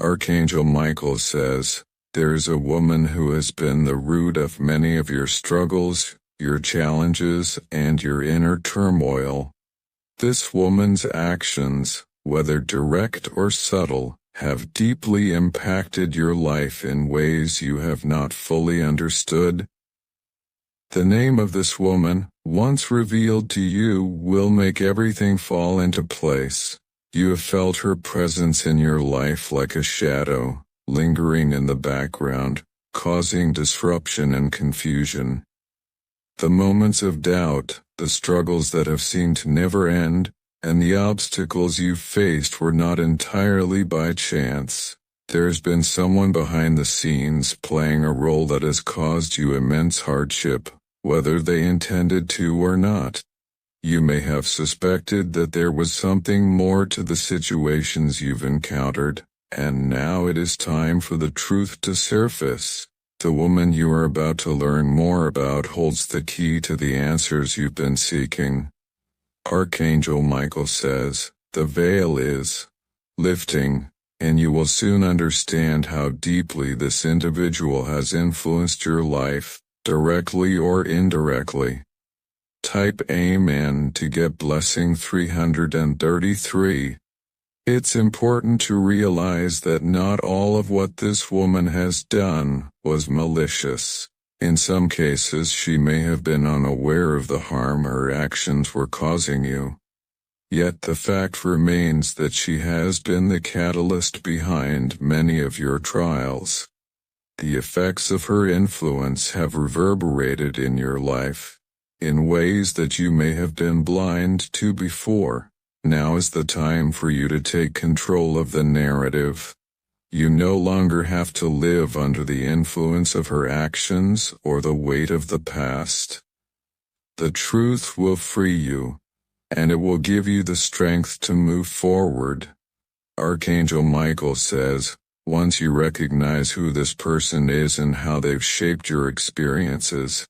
Archangel Michael says, "There is a woman who has been the root of many of your struggles, your challenges, and your inner turmoil. This woman's actions, whether direct or subtle, have deeply impacted your life in ways you have not fully understood. The name of this woman, once revealed to you, will make everything fall into place. You have felt her presence in your life like a shadow, lingering in the background, causing disruption and confusion. The moments of doubt, the struggles that have seemed to never end, and the obstacles you faced were not entirely by chance. There's been someone behind the scenes playing a role that has caused you immense hardship, whether they intended to or not. You may have suspected that there was something more to the situations you've encountered, and now it is time for the truth to surface. The woman you are about to learn more about holds the key to the answers you've been seeking. Archangel Michael says, "The veil is lifting, and you will soon understand how deeply this individual has influenced your life, directly or indirectly." Type Amen to get blessing 333. It's important to realize that not all of what this woman has done was malicious. In some cases she may have been unaware of the harm her actions were causing you. Yet the fact remains that she has been the catalyst behind many of your trials. The effects of her influence have reverberated in your life, in ways that you may have been blind to before. Now is the time for you to take control of the narrative. You no longer have to live under the influence of her actions or the weight of the past. The truth will free you, and it will give you the strength to move forward. Archangel Michael says, once you recognize who this person is and how they've shaped your experiences,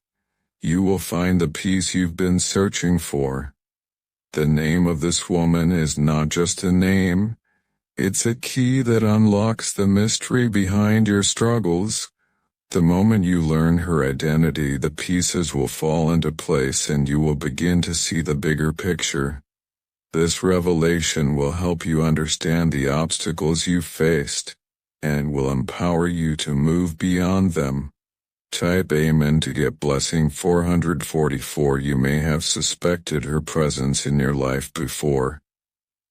you will find the peace you've been searching for. The name of this woman is not just a name, it's a key that unlocks the mystery behind your struggles. The moment you learn her identity, the pieces will fall into place and you will begin to see the bigger picture. This revelation will help you understand the obstacles you faced, and will empower you to move beyond them. Type Amen to get blessing 444. You may have suspected her presence in your life before,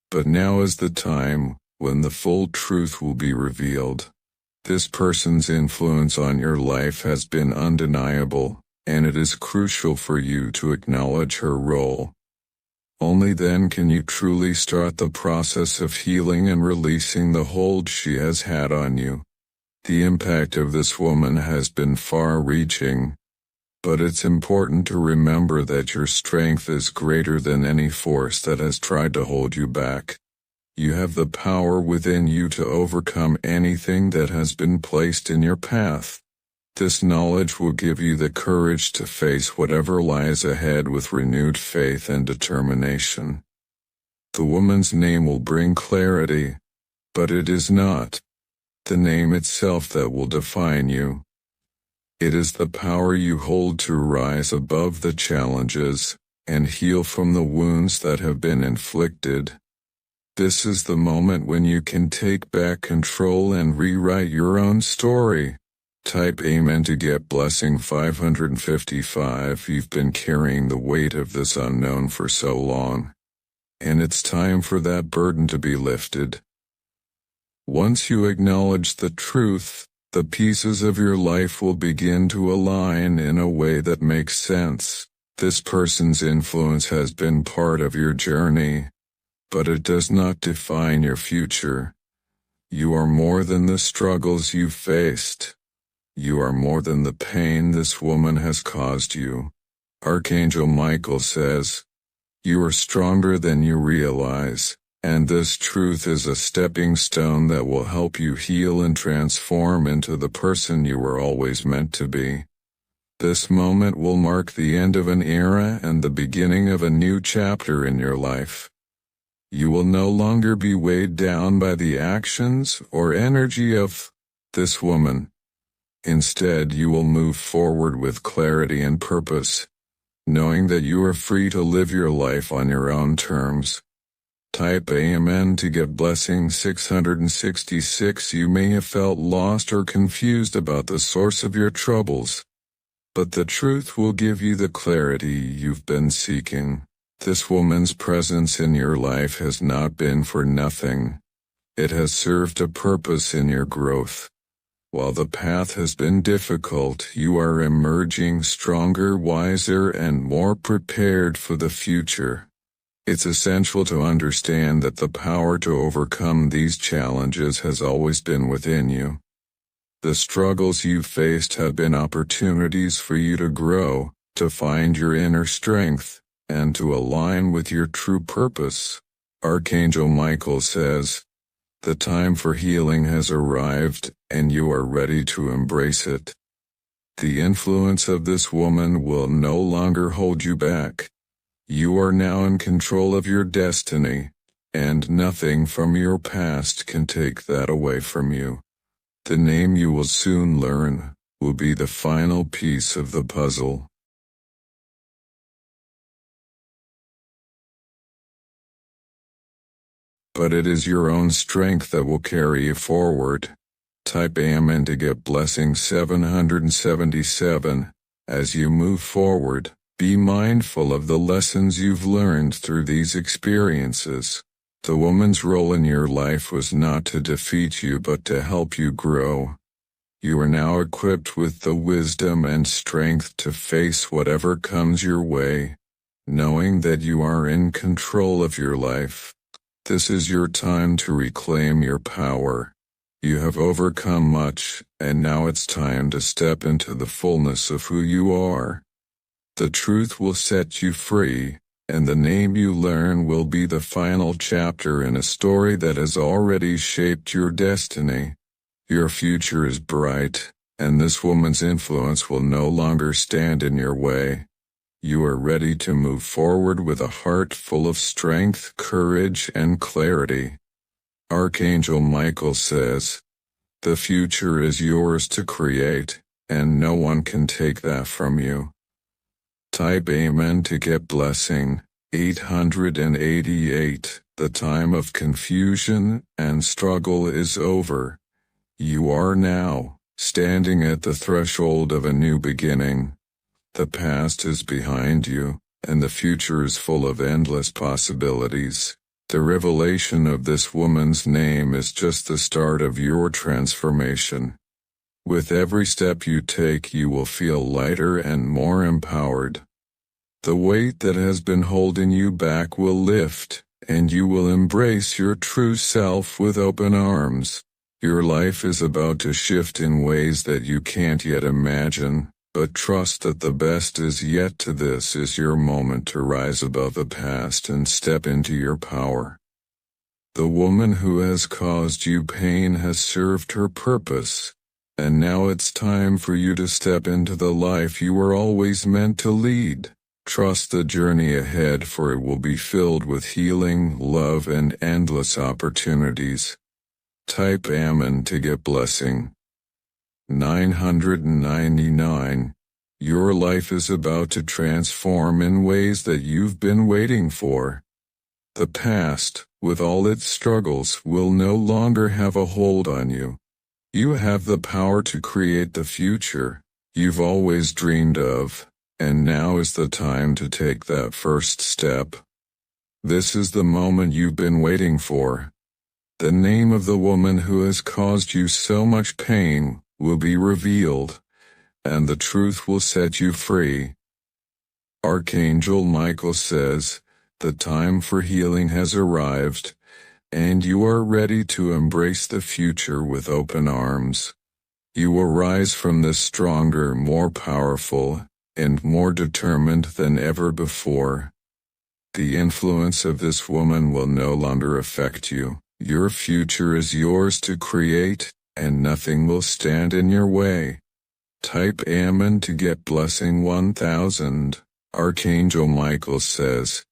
but now is the time when the full truth will be revealed. This person's influence on your life has been undeniable, and it is crucial for you to acknowledge her role. Only then can you truly start the process of healing and releasing the hold she has had on you. The impact of this woman has been far-reaching, but it's important to remember that your strength is greater than any force that has tried to hold you back. You have the power within you to overcome anything that has been placed in your path. This knowledge will give you the courage to face whatever lies ahead with renewed faith and determination. The woman's name will bring clarity, but it is not the name itself that will define you. It is the power you hold to rise above the challenges and heal from the wounds that have been inflicted. This is the moment when you can take back control and rewrite your own story. Type Amen to get blessing 555. You've been carrying the weight of this unknown for so long, and it's time for that burden to be lifted. Once you acknowledge the truth, the pieces of your life will begin to align in a way that makes sense. This person's influence has been part of your journey, but it does not define your future. You are more than the struggles you faced. You are more than the pain this woman has caused you. Archangel Michael says, you are stronger than you realize, and this truth is a stepping stone that will help you heal and transform into the person you were always meant to be. This moment will mark the end of an era and the beginning of a new chapter in your life. You will no longer be weighed down by the actions or energy of this woman. Instead, you will move forward with clarity and purpose, knowing that you are free to live your life on your own terms. Type Amen to get blessing 666. You may have felt lost or confused about the source of your troubles, but the truth will give you the clarity you've been seeking. This woman's presence in your life has not been for nothing. It has served a purpose in your growth. While the path has been difficult, you are emerging stronger, wiser, and more prepared for the future. It's essential to understand that the power to overcome these challenges has always been within you. The struggles you've faced have been opportunities for you to grow, to find your inner strength, and to align with your true purpose. Archangel Michael says, "The time for healing has arrived, and you are ready to embrace it." The influence of this woman will no longer hold you back. You are now in control of your destiny, and nothing from your past can take that away from you. The name you will soon learn will be the final piece of the puzzle. But it is your own strength that will carry you forward. Type Amen to get blessing 777. As you move forward, be mindful of the lessons you've learned through these experiences. The woman's role in your life was not to defeat you but to help you grow. You are now equipped with the wisdom and strength to face whatever comes your way, knowing that you are in control of your life. This is your time to reclaim your power. You have overcome much, and now it's time to step into the fullness of who you are. The truth will set you free, and the name you learn will be the final chapter in a story that has already shaped your destiny. Your future is bright, and this woman's influence will no longer stand in your way. You are ready to move forward with a heart full of strength, courage, and clarity. Archangel Michael says, "The future is yours to create, and no one can take that from you." Type Amen to get blessing 888. The time of confusion and struggle is over. You are now standing at the threshold of a new beginning. The past is behind you, and the future is full of endless possibilities. The revelation of this woman's name is just the start of your transformation. With every step you take, you will feel lighter and more empowered. The weight that has been holding you back will lift, and you will embrace your true self with open arms. Your life is about to shift in ways that you can't yet imagine, but trust that the best is yet to. This is your moment to rise above the past and step into your power. The woman who has caused you pain has served her purpose, and now it's time for you to step into the life you were always meant to lead. Trust the journey ahead, for it will be filled with healing, love, and endless opportunities. Type Amen to get blessing 999. Your life is about to transform in ways that you've been waiting for. The past, with all its struggles, will no longer have a hold on you. You have the power to create the future you've always dreamed of, and now is the time to take that first step. This is the moment you've been waiting for. The name of the woman who has caused you so much pain will be revealed, and the truth will set you free. Archangel Michael says, "The time for healing has arrived, and you are ready to embrace the future with open arms. You will rise from this stronger, more powerful, and more determined than ever before. The influence of this woman will no longer affect you. Your future is yours to create, and nothing will stand in your way." Type Amen to get blessing 1000. Archangel Michael says,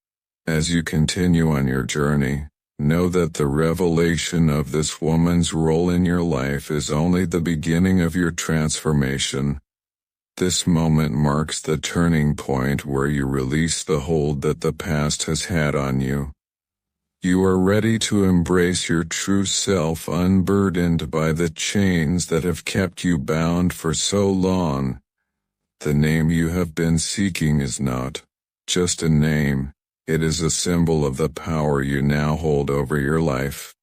As you continue on your journey, know that the revelation of this woman's role in your life is only the beginning of your transformation. This moment marks the turning point where you release the hold that the past has had on you. You are ready to embrace your true self, unburdened by the chains that have kept you bound for so long. The name you have been seeking is not just a name, it is a symbol of the power you now hold over your life.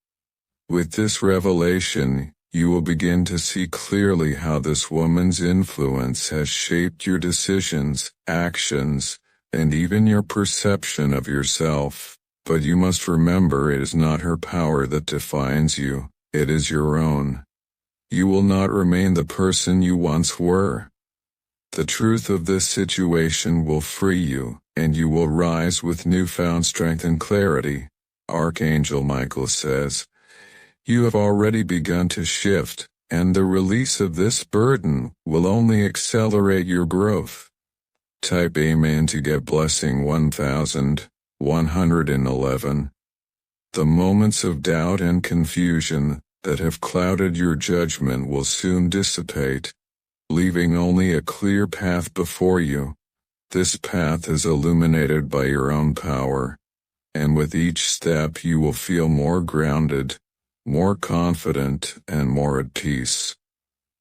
With this revelation, you will begin to see clearly how this woman's influence has shaped your decisions, actions, and even your perception of yourself. But you must remember, it is not her power that defines you, it is your own. You will not remain the person you once were. The truth of this situation will free you, and you will rise with newfound strength and clarity. Archangel Michael says, you have already begun to shift, and the release of this burden will only accelerate your growth. Type Amen to get blessing 1111. The moments of doubt and confusion that have clouded your judgment will soon dissipate, leaving only a clear path before you. This path is illuminated by your own power, and with each step you will feel more grounded, more confident, and more at peace.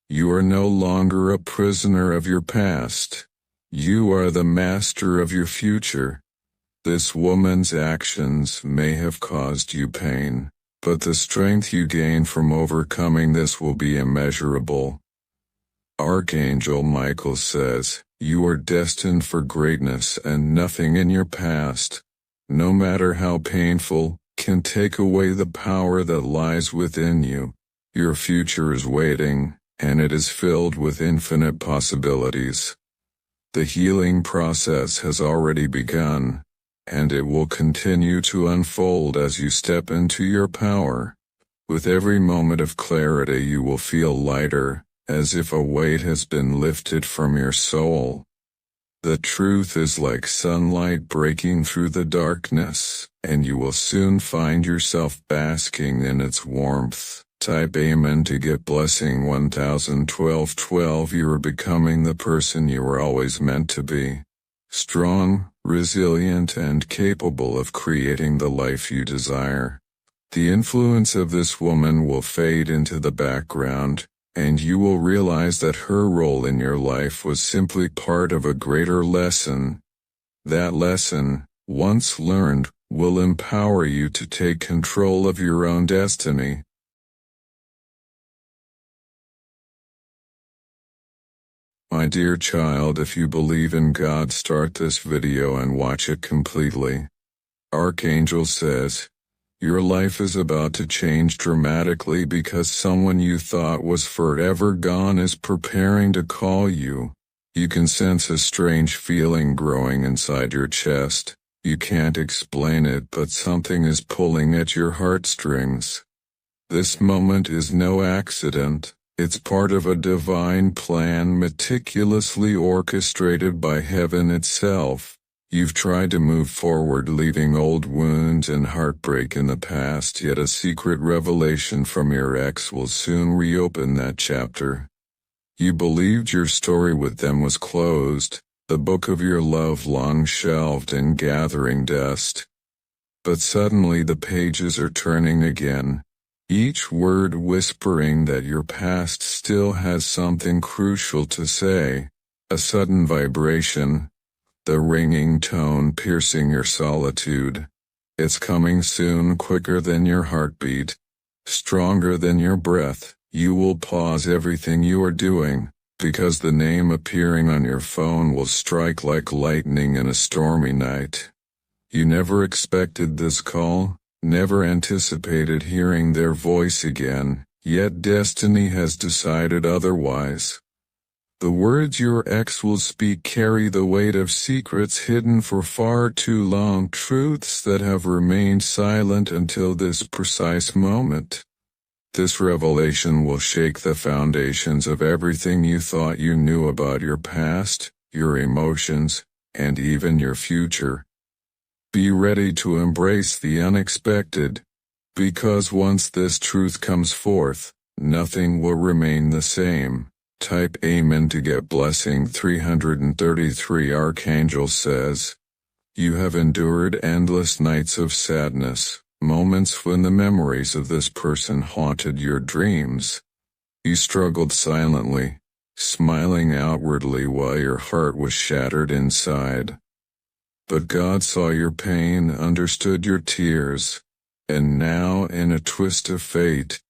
You are no longer a prisoner of your past. You are the master of your future. This woman's actions may have caused you pain, but the strength you gain from overcoming this will be immeasurable. Archangel Michael says, you are destined for greatness, and nothing in your past, no matter how painful, can take away the power that lies within you. Your future is waiting, and it is filled with infinite possibilities. The healing process has already begun, and it will continue to unfold as you step into your power. With every moment of clarity you will feel lighter, as if a weight has been lifted from your soul. The truth is like sunlight breaking through the darkness, and you will soon find yourself basking in its warmth. Type Amen to get blessing 1012. You are becoming the person you were always meant to be. Strong, resilient, and capable of creating the life you desire. The influence of this woman will fade into the background, and you will realize that her role in your life was simply part of a greater lesson. That lesson, once learned, will empower you to take control of your own destiny. My dear child, if you believe in God, start this video and watch it completely. Archangel says, your life is about to change dramatically because someone you thought was forever gone is preparing to call you. You can sense a strange feeling growing inside your chest. You can't explain it, but something is pulling at your heartstrings. This moment is no accident. It's part of a divine plan meticulously orchestrated by heaven itself. You've tried to move forward, leaving old wounds and heartbreak in the past, yet a secret revelation from your ex will soon reopen that chapter. You believed your story with them was closed, the book of your love long shelved and gathering dust. But suddenly the pages are turning again, each word whispering that your past still has something crucial to say. A sudden vibration, the ringing tone piercing your solitude. It's coming soon, quicker than your heartbeat, stronger than your breath. You will pause everything you are doing, because the name appearing on your phone will strike like lightning in a stormy night. You never expected this call, never anticipated hearing their voice again, yet destiny has decided otherwise. The words your ex will speak carry the weight of secrets hidden for far too long, truths that have remained silent until this precise moment. This revelation will shake the foundations of everything you thought you knew about your past, your emotions, and even your future. Be ready to embrace the unexpected, because once this truth comes forth, nothing will remain the same. Type Amen to get blessing 333. Archangel says, you have endured endless nights of sadness, moments when the memories of this person haunted your dreams. You struggled silently, smiling outwardly while your heart was shattered inside. But God saw your pain, understood your tears, and now, in a twist of fate,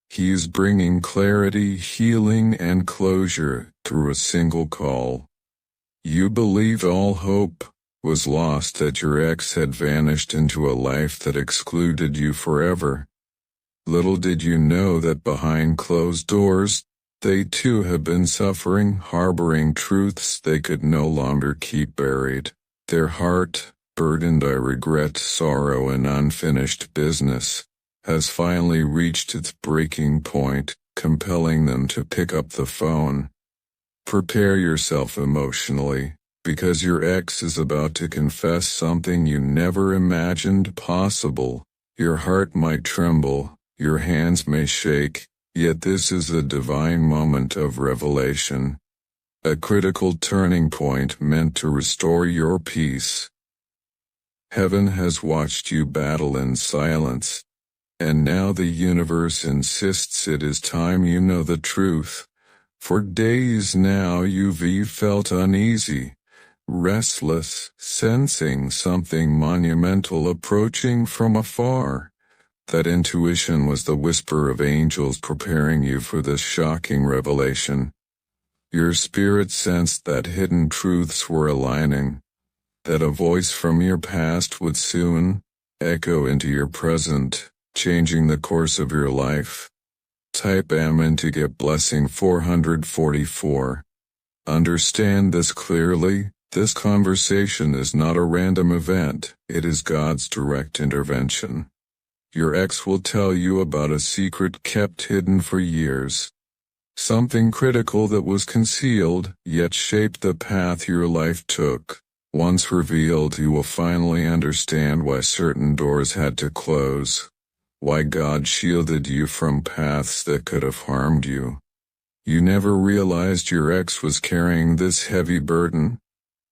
He is bringing clarity, healing, and closure through a single call. You believed all hope was lost, that your ex had vanished into a life that excluded you forever. Little did you know that behind closed doors, they too have been suffering, harboring truths they could no longer keep buried. Their heart, burdened by regret, sorrow, and unfinished business, has finally reached its breaking point, compelling them to pick up the phone. Prepare yourself emotionally, because your ex is about to confess something you never imagined possible. Your heart might tremble, your hands may shake, yet this is a divine moment of revelation. A critical turning point meant to restore your peace. Heaven has watched you battle in silence, and now the universe insists it is time you know the truth. For days now you've felt uneasy, restless, sensing something monumental approaching from afar. That intuition was the whisper of angels preparing you for this shocking revelation. Your spirit sensed that hidden truths were aligning, that a voice from your past would soon echo into your present, changing the course of your life. Type Amen to get blessing 444. Understand this clearly. This conversation is not a random event, it is God's direct intervention. Your ex will tell you about a secret kept hidden for years. Something critical that was concealed, yet shaped the path your life took. Once revealed, you will finally understand why certain doors had to close, why God shielded you from paths that could have harmed you. You never realized your ex was carrying this heavy burden,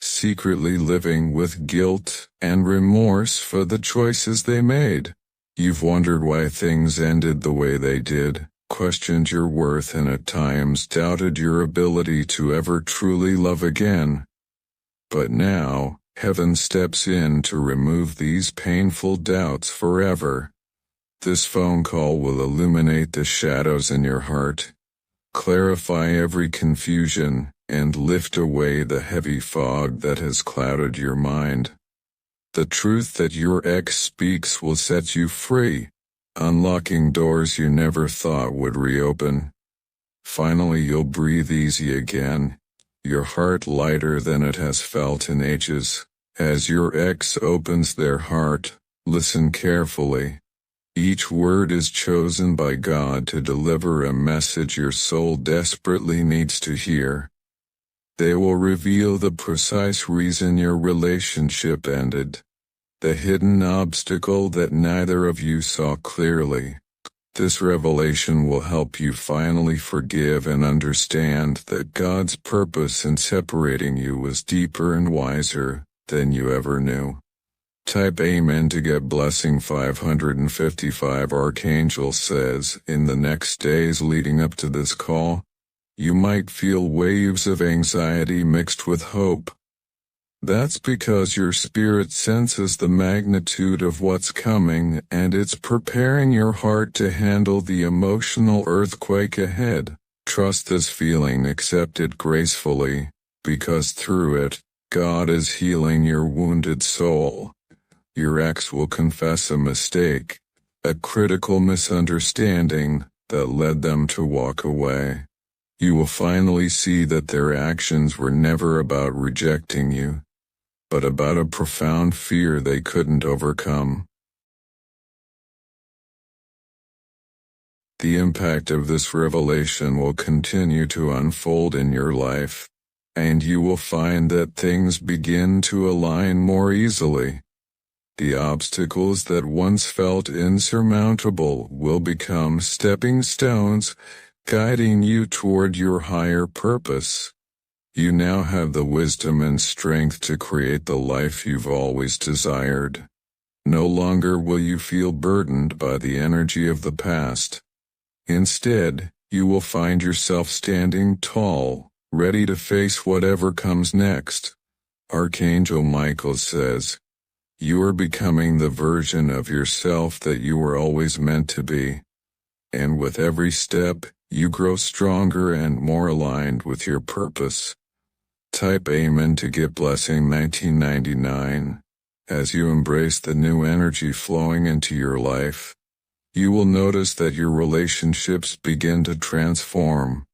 secretly living with guilt and remorse for the choices they made. You've wondered why things ended the way they did, questioned your worth, and at times doubted your ability to ever truly love again. But now, heaven steps in to remove these painful doubts forever. This phone call will illuminate the shadows in your heart, clarify every confusion, and lift away the heavy fog that has clouded your mind. The truth that your ex speaks will set you free, unlocking doors you never thought would reopen. Finally, you'll breathe easy again, your heart lighter than it has felt in ages. As your ex opens their heart, listen carefully. Each word is chosen by God to deliver a message your soul desperately needs to hear. They will reveal the precise reason your relationship ended, the hidden obstacle that neither of you saw clearly. This revelation will help you finally forgive and understand that God's purpose in separating you was deeper and wiser than you ever knew. Type Amen to get blessing 555. Archangel says, in the next days leading up to this call, you might feel waves of anxiety mixed with hope. That's because your spirit senses the magnitude of what's coming, and it's preparing your heart to handle the emotional earthquake ahead. Trust this feeling, accept it gracefully, because through it, God is healing your wounded soul. Your ex will confess a mistake, a critical misunderstanding that led them to walk away. You will finally see that their actions were never about rejecting you, but about a profound fear they couldn't overcome. The impact of this revelation will continue to unfold in your life, and you will find that things begin to align more easily. The obstacles that once felt insurmountable will become stepping stones, guiding you toward your higher purpose. You now have the wisdom and strength to create the life you've always desired. No longer will you feel burdened by the energy of the past. Instead, you will find yourself standing tall, ready to face whatever comes next. Archangel Michael says, "You are becoming the version of yourself that you were always meant to be. And with every step, you grow stronger and more aligned with your purpose." Type Amen to get blessing 1999. As you embrace the new energy flowing into your life, you will notice that your relationships begin to transform.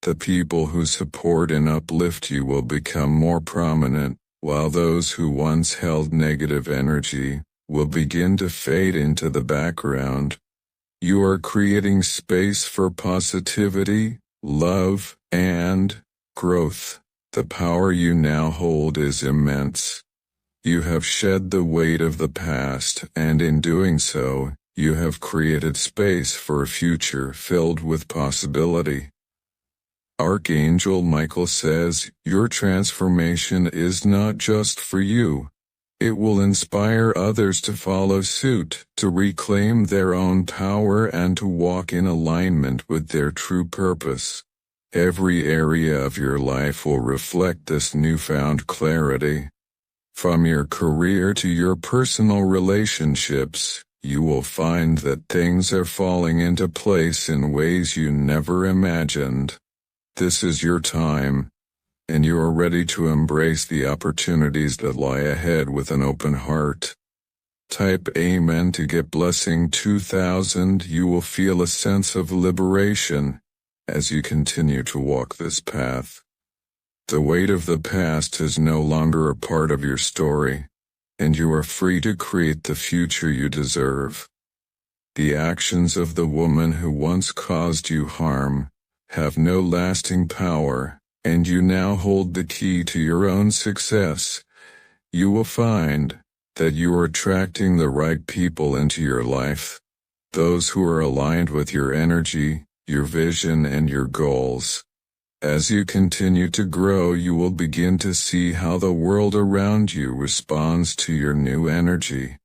The people who support and uplift you will become more prominent, while those who once held negative energy will begin to fade into the background. You are creating space for positivity, love, and growth. The power you now hold is immense. You have shed the weight of the past, and in doing so, you have created space for a future filled with possibility. Archangel Michael says, "Your transformation is not just for you. It will inspire others to follow suit, to reclaim their own power and to walk in alignment with their true purpose." Every area of your life will reflect this newfound clarity. From your career to your personal relationships, you will find that things are falling into place in ways you never imagined. This is your time, and you are ready to embrace the opportunities that lie ahead with an open heart. Type Amen to get blessing 2000. You will feel a sense of liberation as you continue to walk this path. The weight of the past is no longer a part of your story, and you are free to create the future you deserve. The actions of the woman who once caused you harm have no lasting power, and you now hold the key to your own success. You will find that you are attracting the right people into your life, those who are aligned with your energy, your vision, and your goals. As you continue to grow, you will begin to see how the world around you responds to your new energy.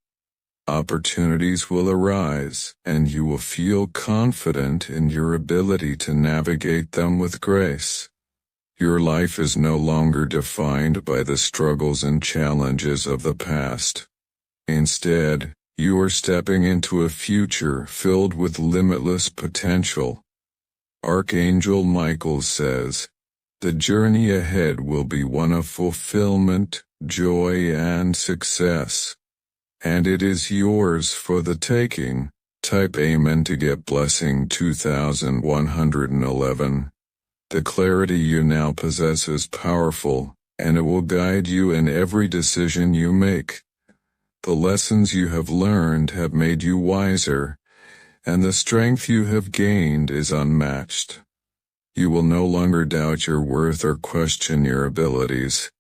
Opportunities will arise, and you will feel confident in your ability to navigate them with grace. Your life is no longer defined by the struggles and challenges of the past. Instead, you are stepping into a future filled with limitless potential. Archangel Michael says, "The journey ahead will be one of fulfillment, joy, and success. And it is yours for the taking." Type Amen to get blessing 2111. The clarity you now possess is powerful, and it will guide you in every decision you make. The lessons you have learned have made you wiser, and the strength you have gained is unmatched. You will no longer doubt your worth or question your abilities.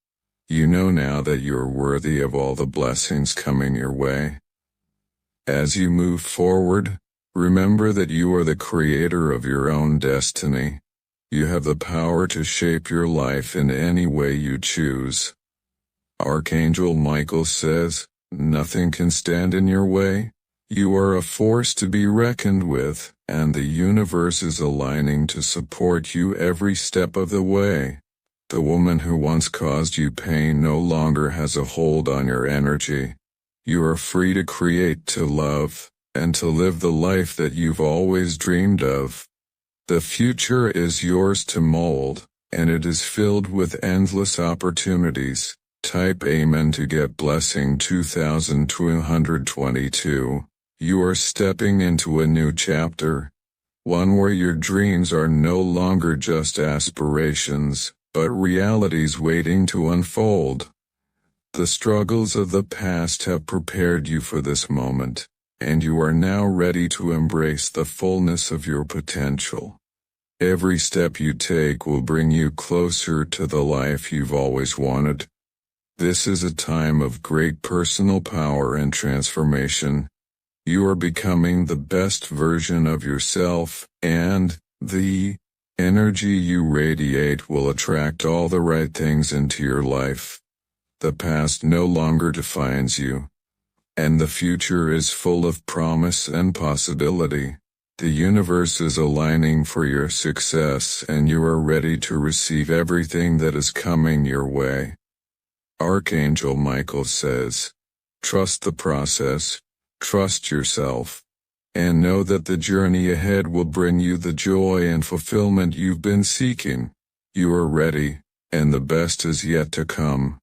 You know now that you are worthy of all the blessings coming your way. As you move forward, remember that you are the creator of your own destiny. You have the power to shape your life in any way you choose. Archangel Michael says, "Nothing can stand in your way. You are a force to be reckoned with, and the universe is aligning to support you every step of the way." The woman who once caused you pain no longer has a hold on your energy. You are free to create, to love, and to live the life that you've always dreamed of. The future is yours to mold, and it is filled with endless opportunities. Type Amen to get blessing 2222. You are stepping into a new chapter, one where your dreams are no longer just aspirations, but realities waiting to unfold. The struggles of the past have prepared you for this moment, and you are now ready to embrace the fullness of your potential. Every step you take will bring you closer to the life you've always wanted. This is a time of great personal power and transformation. You are becoming the best version of yourself, and the energy you radiate will attract all the right things into your life. The past no longer defines you, and the future is full of promise and possibility. The universe is aligning for your success, and you are ready to receive everything that is coming your way. Archangel Michael says, trust the process, trust yourself, and know that the journey ahead will bring you the joy and fulfillment you've been seeking. You are ready, and the best is yet to come.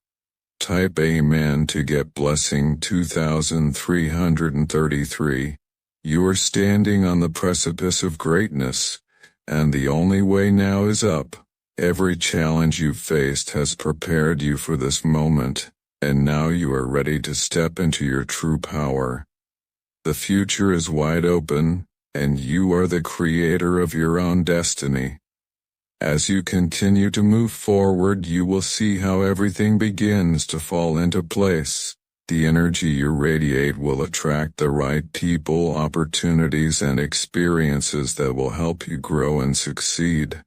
Type Amen to get blessing 2333. You are standing on the precipice of greatness, and the only way now is up. Every challenge you've faced has prepared you for this moment, and now you are ready to step into your true power. The future is wide open, and you are the creator of your own destiny. As you continue to move forward, you will see how everything begins to fall into place. The energy you radiate will attract the right people, opportunities, and experiences that will help you grow and succeed.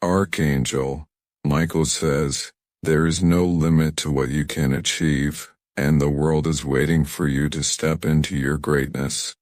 Archangel Michael says, there is no limit to what you can achieve, and the world is waiting for you to step into your greatness.